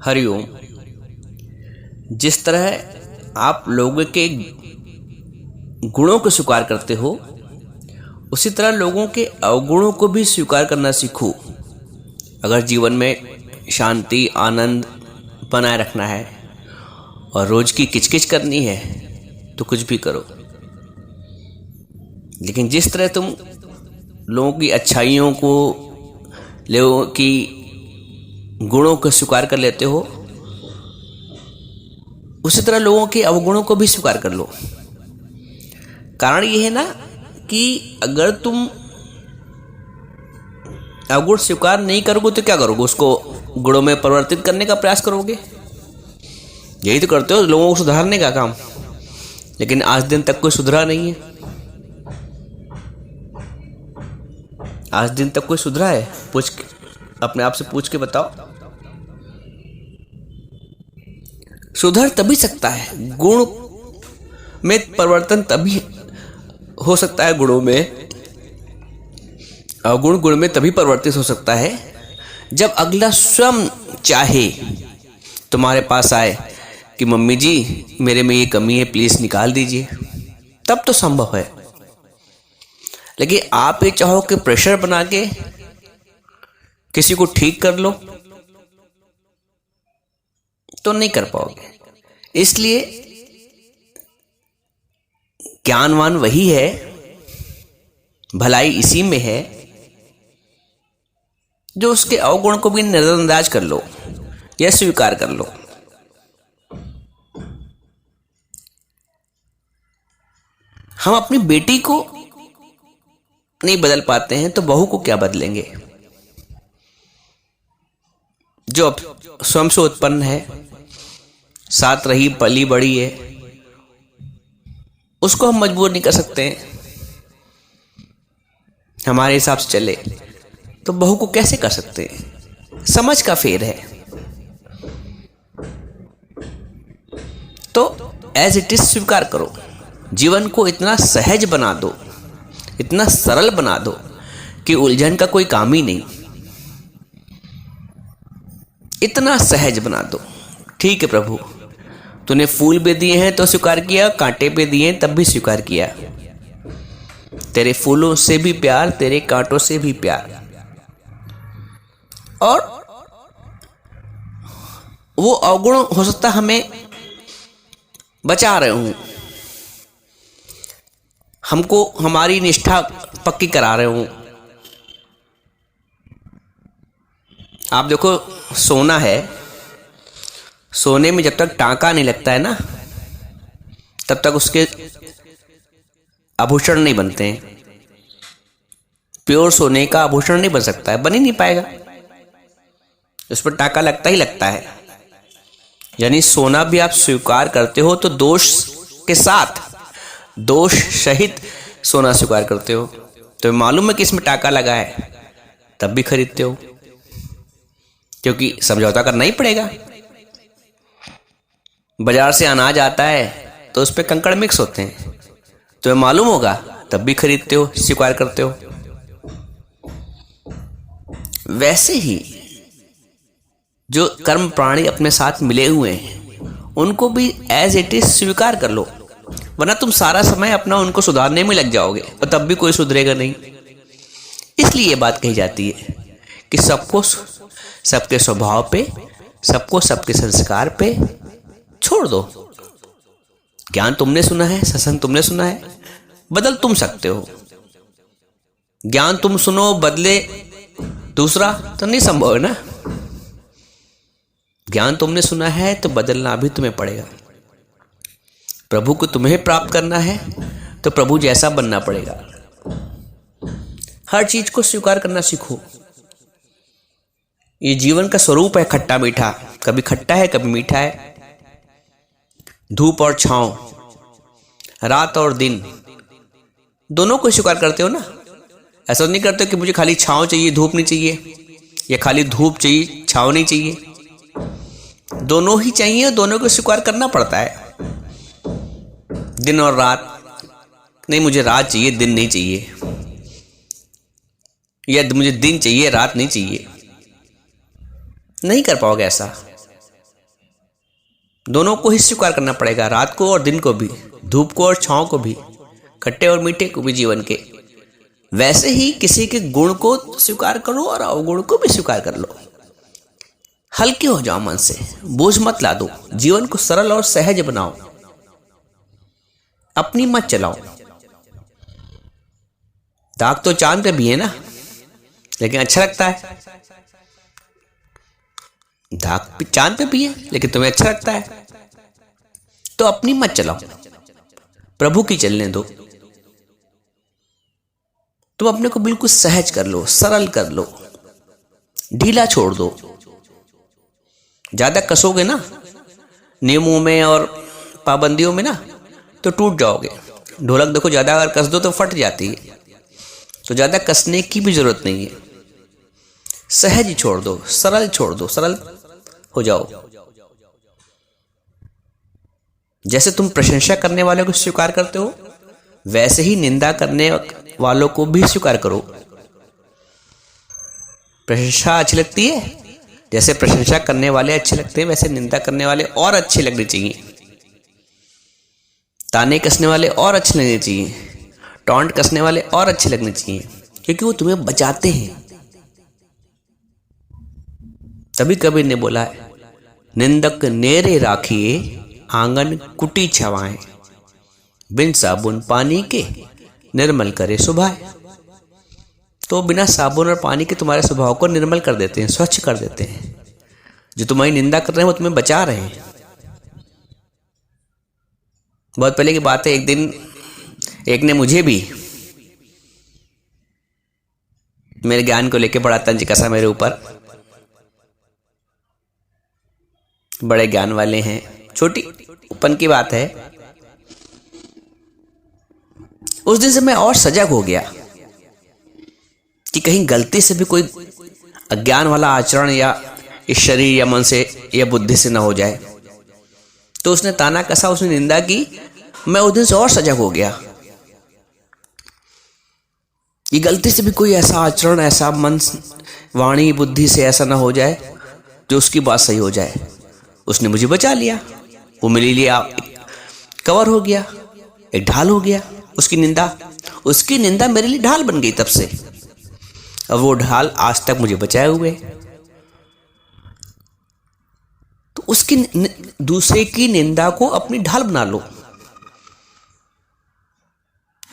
हरिओम। जिस तरह आप लोगों के गुणों को स्वीकार करते हो, उसी तरह लोगों के अवगुणों को भी स्वीकार करना सीखो। अगर जीवन में शांति आनंद बनाए रखना है और रोज की किचकिच करनी है तो कुछ भी करो, लेकिन जिस तरह तुम लोगों की अच्छाइयों को, लोगों की गुणों को स्वीकार कर लेते हो, उसी तरह लोगों के अवगुणों को भी स्वीकार कर लो। कारण यह है ना कि अगर तुम अवगुण स्वीकार नहीं करोगे तो क्या करोगे? उसको गुणों में परिवर्तित करने का प्रयास करोगे। यही तो करते हो, लोगों को सुधारने का काम। लेकिन आज दिन तक कोई सुधरा नहीं है। आज दिन तक कोई सुधरा है? अपने आप से पूछ के बताओ। सुधर तभी सकता है, गुण में परिवर्तन तभी हो सकता है। गुणों में अवगुण गुण में तभी परिवर्तित हो सकता है जब अगला स्वयं चाहे, तुम्हारे पास आए कि मम्मी जी मेरे में ये कमी है, प्लीज निकाल दीजिए, तब तो संभव है। लेकिन आप ये चाहो कि प्रेशर बना के किसी को ठीक कर लो तो नहीं कर पाओगे। इसलिए ज्ञानवान वही है, भलाई इसी में है, जो उसके अवगुण को भी नजरअंदाज कर लो या स्वीकार कर लो। हम अपनी बेटी को नहीं बदल पाते हैं तो बहू को क्या बदलेंगे? जो स्वयं से उत्पन्न है, साथ रही पली बड़ी है, उसको हम मजबूर नहीं कर सकते हैं। हमारे हिसाब से चले तो बहू को कैसे कर सकते हैं? समझ का फेर है। तो एज इट इज स्वीकार करो। जीवन को इतना सहज बना दो, इतना सरल बना दो कि उलझन का कोई काम ही नहीं। इतना सहज बना दो। ठीक है प्रभु, तूने फूल भी दिए हैं तो स्वीकार किया, कांटे भी दिए हैं तब भी स्वीकार किया। तेरे फूलों से भी प्यार, तेरे कांटों से भी प्यार। और वो अवगुण हो सकता हमें बचा रहे हूं, हमको हमारी निष्ठा पक्की करा रहे हूं। आप देखो, सोना है, सोने में जब तक टांका नहीं लगता है ना, तब तक उसके आभूषण नहीं बनते हैं। प्योर सोने का आभूषण नहीं बन सकता है, बन ही नहीं पाएगा। उस पर टांका लगता ही लगता है। यानी सोना भी आप स्वीकार करते हो तो दोष के साथ, दोष सहित सोना स्वीकार करते हो। तो मालूम है कि इसमें टाका लगा है, तब भी खरीदते हो, क्योंकि समझौता करना ही पड़ेगा। बाजार से अनाज आता है तो उस पर कंकड़ मिक्स होते हैं, तो मालूम होगा तब भी खरीदते हो, स्वीकार करते हो। वैसे ही जो कर्म प्राणी अपने साथ मिले हुए हैं, उनको भी एज इट इज स्वीकार कर लो, वरना तुम सारा समय अपना उनको सुधारने में लग जाओगे और तब भी कोई सुधरेगा नहीं। इसलिए ये बात कही जाती है कि सबको सबके स्वभाव पे, सबको सबके संस्कार पे छोड़ दो। ज्ञान तुमने सुना है, सत्संग तुमने सुना है, बदल तुम सकते हो। ज्ञान तुम सुनो, बदले दूसरा, तो नहीं संभव है ना। ज्ञान तुमने सुना है तो बदलना भी तुम्हें पड़ेगा। प्रभु को तुम्हें प्राप्त करना है तो प्रभु जैसा बनना पड़ेगा। हर चीज को स्वीकार करना सीखो। ये जीवन का स्वरूप है, खट्टा मीठा। कभी खट्टा है, कभी मीठा है। धूप और छांव, रात और दिन, दोनों को स्वीकार करते हो ना। ऐसा नहीं करते कि मुझे खाली छांव चाहिए, धूप नहीं चाहिए, या खाली धूप चाहिए, छांव नहीं चाहिए। दोनों ही चाहिए, दोनों को स्वीकार करना पड़ता है। दिन और रात नहीं, मुझे रात चाहिए, दिन नहीं चाहिए, या मुझे दिन चाहिए, रात नहीं चाहिए। नहीं कर पाओगे ऐसा। दोनों को ही स्वीकार करना पड़ेगा, रात को और दिन को भी, धूप को और छांव को भी, खट्टे और मीठे को भी जीवन के। वैसे ही किसी के गुण को स्वीकार करो और अवगुण को भी स्वीकार कर लो। हल्के हो जाओ मन से, बोझ मत ला दो, जीवन को सरल और सहज बनाओ, अपनी मत चलाओ। दाग तो चांद पे भी है ना, लेकिन अच्छा लगता है। दाग चांद पे भी है लेकिन तुम्हें अच्छा लगता है, तो अपनी मत चलाओ, प्रभु की चलने दो। तुम अपने को बिल्कुल सहज कर लो, सरल कर लो, ढीला छोड़ दो। ज्यादा कसोगे ना नियमों में और पाबंदियों में ना, तो टूट जाओगे। ढोलक देखो, ज्यादा अगर कस दो तो फट जाती है, तो ज्यादा कसने की भी जरूरत नहीं है। सहज ही छोड़ दो, सरल छोड़ दो, सरल हो जाओ। जैसे तुम प्रशंसा करने वाले को स्वीकार करते हो, वैसे ही निंदा करने वालों को भी स्वीकार करो। प्रशंसा अच्छी लगती है, जैसे प्रशंसा करने वाले अच्छे लगते हैं, वैसे निंदा करने वाले और अच्छे लगने चाहिए। ताने कसने वाले और अच्छे लगने चाहिए, टॉन्ट कसने वाले और अच्छे लगने चाहिए, क्योंकि वो तुम्हें बचाते हैं। तभी कबीर ने बोला है, निंदक नेरे राखिए आंगन कुटी छवाएं, बिन साबुन पानी के निर्मल करे सुभाए। तो बिना साबुन और पानी के तुम्हारे स्वभाव को निर्मल कर देते हैं, स्वच्छ कर देते हैं। जो तुम्हारी निंदा कर रहे हैं वो तुम्हें बचा रहे हैं। बहुत पहले की बात है, एक दिन एक ने मुझे भी मेरे ज्ञान को लेकर बड़ा तंज कसा मेरे ऊपर। बड़े ज्ञान वाले हैं, छोटी उपन की बात है। उस दिन से मैं और सजग हो गया कि कहीं गलती से भी कोई अज्ञान वाला आचरण या इस शरीर या मन से या बुद्धि से ना हो जाए। तो उसने ताना कसा, उसने निंदा की, मैं उस दिन से और सजग हो गया कि गलती से भी कोई ऐसा आचरण, ऐसा मन वाणी बुद्धि से ऐसा ना हो जाए जो उसकी बात सही हो जाए। उसने मुझे बचा लिया, वो मेरे लिए कवर हो गया, एक ढाल हो गया। उसकी निंदा मेरे लिए ढाल बन गई तब से। अब वो ढाल आज तक मुझे बचाए हुए। तो उसकी दूसरे की निंदा को अपनी ढाल बना लो।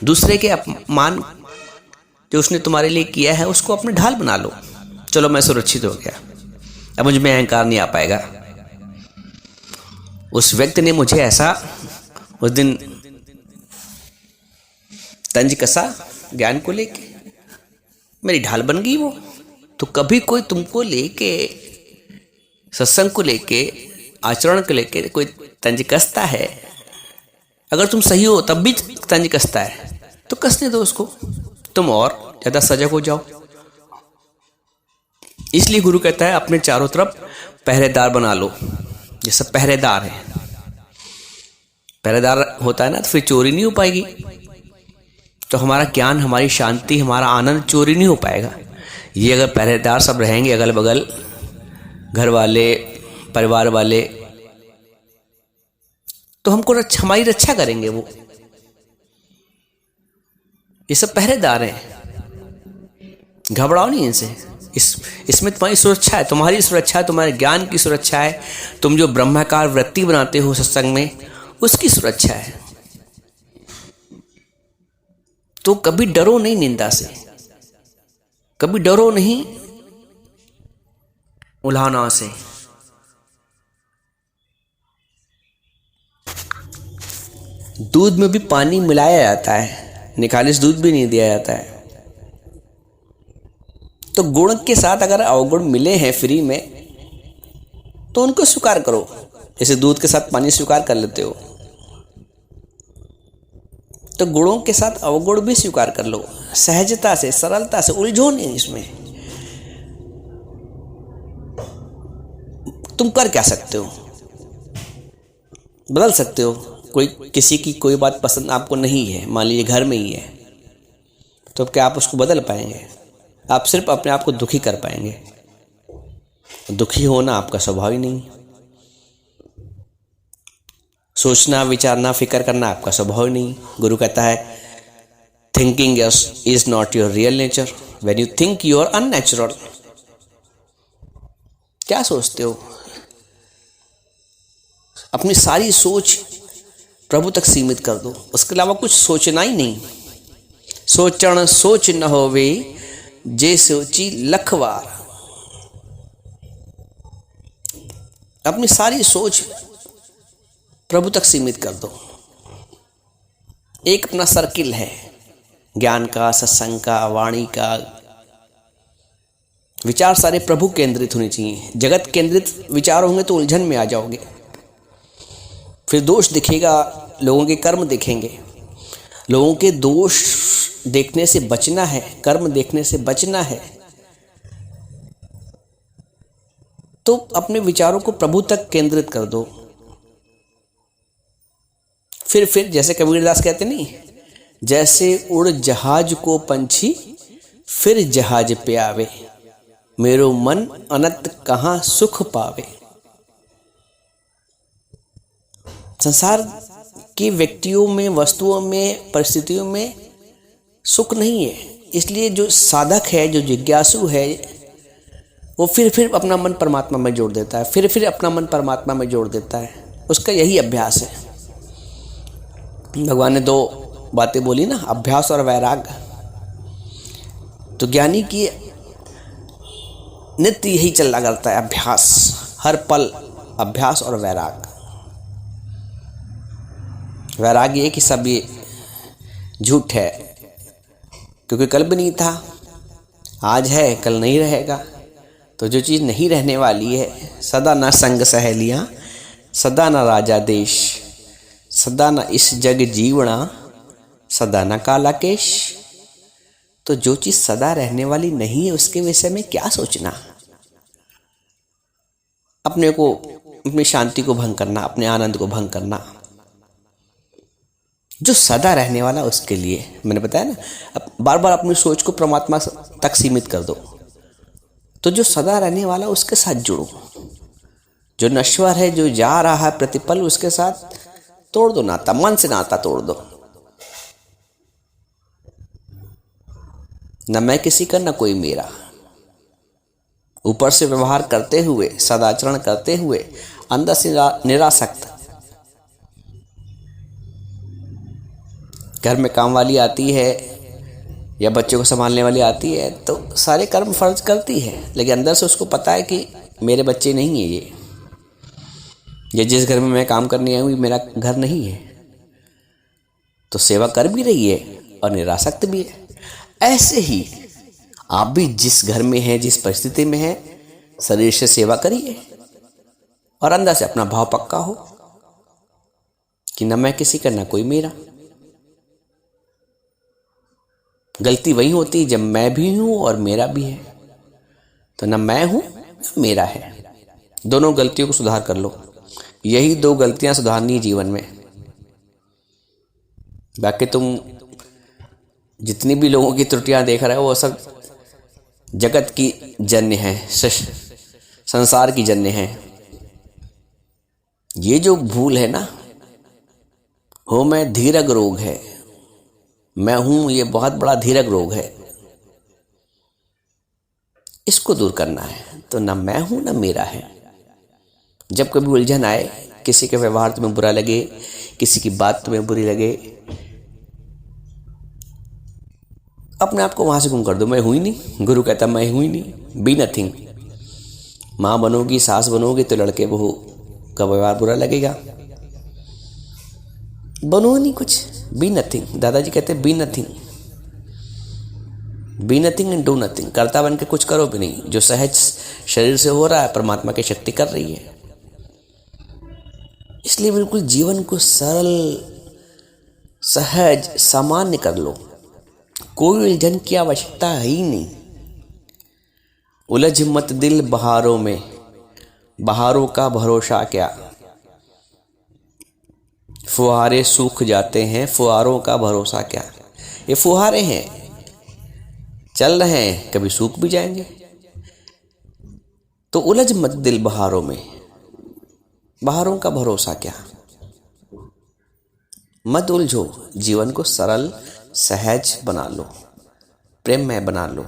दूसरे के अपमान जो उसने तुम्हारे लिए किया है उसको अपनी ढाल बना लो। चलो मैं सुरक्षित हो गया, अब मुझ में अहंकार नहीं आ पाएगा। उस व्यक्ति ने मुझे ऐसा उस दिन तंज कसा ज्ञान को लेके, मेरी ढाल बन गई वो। तो कभी कोई तुमको लेके, सत्संग को लेके, आचरण को लेके कोई तंज कसता है, अगर तुम सही हो तब भी तंज कसता है, तो कसने दो उसको, तुम और ज्यादा सजग हो जाओ। इसलिए गुरु कहता है अपने चारों तरफ पहरेदार बना लो। ये सब पहरेदार है। पहरेदार होता है ना, तो फिर चोरी नहीं हो पाएगी। तो हमारा ज्ञान, हमारी शांति, हमारा आनंद चोरी नहीं हो पाएगा। ये अगर पहरेदार सब रहेंगे, अगल बगल घर वाले, परिवार वाले, तो हमको हमारी रक्षा करेंगे वो। ये सब पहरेदार हैं, घबराओ नहीं इनसे। इसमें तुम्हारी सुरक्षा है, तुम्हारी सुरक्षा है, तुम्हारे ज्ञान की सुरक्षा है। तुम जो ब्रह्माकार वृत्ति बनाते हो सत्संग में, उसकी सुरक्षा है। तो कभी डरो नहीं निंदा से, कभी डरो नहीं उलाहना से। दूध में भी पानी मिलाया जाता है, निखालिस दूध भी नहीं दिया जाता है। तो गुण के साथ अगर अवगुण मिले हैं फ्री में, तो उनको स्वीकार करो। जैसे दूध के साथ पानी स्वीकार कर लेते हो, तो गुणों के साथ अवगुण भी स्वीकार कर लो, सहजता से, सरलता से। उलझो नहीं इसमें। तुम कर क्या सकते हो? बदल सकते हो। कोई किसी की कोई बात पसंद आपको नहीं है, मान लीजिए घर में ही है, तो क्या आप उसको बदल पाएंगे? आप सिर्फ अपने आप को दुखी कर पाएंगे। दुखी होना आपका स्वभाव ही नहीं। सोचना, विचारना, फिक्र करना आपका स्वभाव नहीं। गुरु कहता है thinking is not your real nature, when you think you are unnatural. क्या सोचते हो? अपनी सारी सोच प्रभु तक सीमित कर दो, उसके अलावा कुछ सोचना ही नहीं। सोचण सोच न होवे जे सोची लखवार। अपनी सारी सोच प्रभु तक सीमित कर दो। एक अपना सर्किल है ज्ञान का, सत्संग का, वाणी का। विचार सारे प्रभु केंद्रित होने चाहिए। जगत केंद्रित विचार होंगे तो उलझन में आ जाओगे, फिर दोष दिखेगा, लोगों के कर्म दिखेंगे। लोगों के दोष देखने से बचना है, कर्म देखने से बचना है, तो अपने विचारों को प्रभु तक केंद्रित कर दो। फिर जैसे कबीरदास कहते नहीं, जैसे उड़ जहाज को पंछी फिर जहाज पे आवे, मेरो मन अनंत कहाँ सुख पावे। संसार के व्यक्तियों में, वस्तुओं में, परिस्थितियों में सुख नहीं है। इसलिए जो साधक है, जो जिज्ञासु है, वो फिर अपना मन परमात्मा में जोड़ देता है, फिर अपना मन परमात्मा में जोड़ देता है। उसका यही अभ्यास है। भगवान ने दो बातें बोली ना, अभ्यास और वैराग। तो ज्ञानी की नित्य यही चल रहा करता है, अभ्यास, हर पल अभ्यास और वैराग। वैराग ये कि सब ये झूठ है, क्योंकि कल भी नहीं था, आज है, कल नहीं रहेगा। तो जो चीज़ नहीं रहने वाली है, सदा न संग सहेलियाँ, सदा न राजा देश, सदा न इस जग जीवना, सदा न काला केश। तो जो चीज़ सदा रहने वाली नहीं है उसके विषय में क्या सोचना। अपने को, अपनी शांति को भंग करना, अपने आनंद को भंग करना। जो सदा रहने वाला उसके लिए, मैंने बताया ना, अब बार बार अपनी सोच को परमात्मा तक सीमित कर दो। तो जो सदा रहने वाला उसके साथ जुड़ो। जो नश्वर है, जो जा रहा है प्रतिपल, उसके साथ तोड़ दो नाता, मन से नाता तोड़ दो। न मैं किसी का, न कोई मेरा। ऊपर से व्यवहार करते हुए, सदाचरण करते हुए, अंदर से निरासक्त। घर में काम वाली आती है या बच्चों को संभालने वाली आती है तो सारे कर्म फर्ज करती है, लेकिन अंदर से उसको पता है कि मेरे बच्चे नहीं है ये जिस घर में मैं काम करने आई हूँ मेरा घर नहीं है। तो सेवा कर भी रही है और निरासक्त भी है। ऐसे ही आप भी जिस घर में हैं, जिस परिस्थिति में हैं, शरीर से सेवा करिए और अंदर से अपना भाव पक्का हो कि न मैं किसी का, न कोई मेरा। गलती वही होती है जब मैं भी हूं और मेरा भी है। तो न मैं हूं, न मेरा है। दोनों गलतियों को सुधार कर लो। यही दो गलतियां सुधारनी है जीवन में। बाकी तुम जितनी भी लोगों की त्रुटियां देख रहे हो वो सब जगत की जन्य है, संसार की जन्य है। ये जो भूल है ना, हो मैं धीरग रोग है, मैं हूं, ये बहुत बड़ा धीरग रोग है। इसको दूर करना है। तो न मैं हूं, न मेरा है। जब कभी उलझन आए, किसी के व्यवहार तुम्हें बुरा लगे, किसी की बात तुम्हें बुरी लगे, अपने आप को वहां से गुम कर दो। मैं हुई नहीं। गुरु कहता मैं हुई नहीं। Be nothing. माँ बनोगी, सास बनोगी तो लड़के बहू का व्यवहार बुरा लगेगा। बनो नहीं कुछ। Be nothing. दादाजी कहते be nothing. Be nothing and do nothing. कर्ता बन के कुछ करो भी नहीं। जो सहज शरीर से हो रहा है परमात्मा की शक्ति कर रही है। इसलिए बिल्कुल जीवन को सरल, सहज, सामान्य कर लो। कोई उलझन की आवश्यकता है ही नहीं। उलझ मत दिल बहारों में, बहारों का भरोसा क्या। फुहारे सूख जाते हैं, फुहारों का भरोसा क्या। ये फुहारे हैं, चल रहे हैं, कभी सूख भी जाएंगे। तो उलझ मत दिल बहारों में, बहारों का भरोसा क्या। मत उलझो, जीवन को सरल सहज बना लो, प्रेममय बना लो।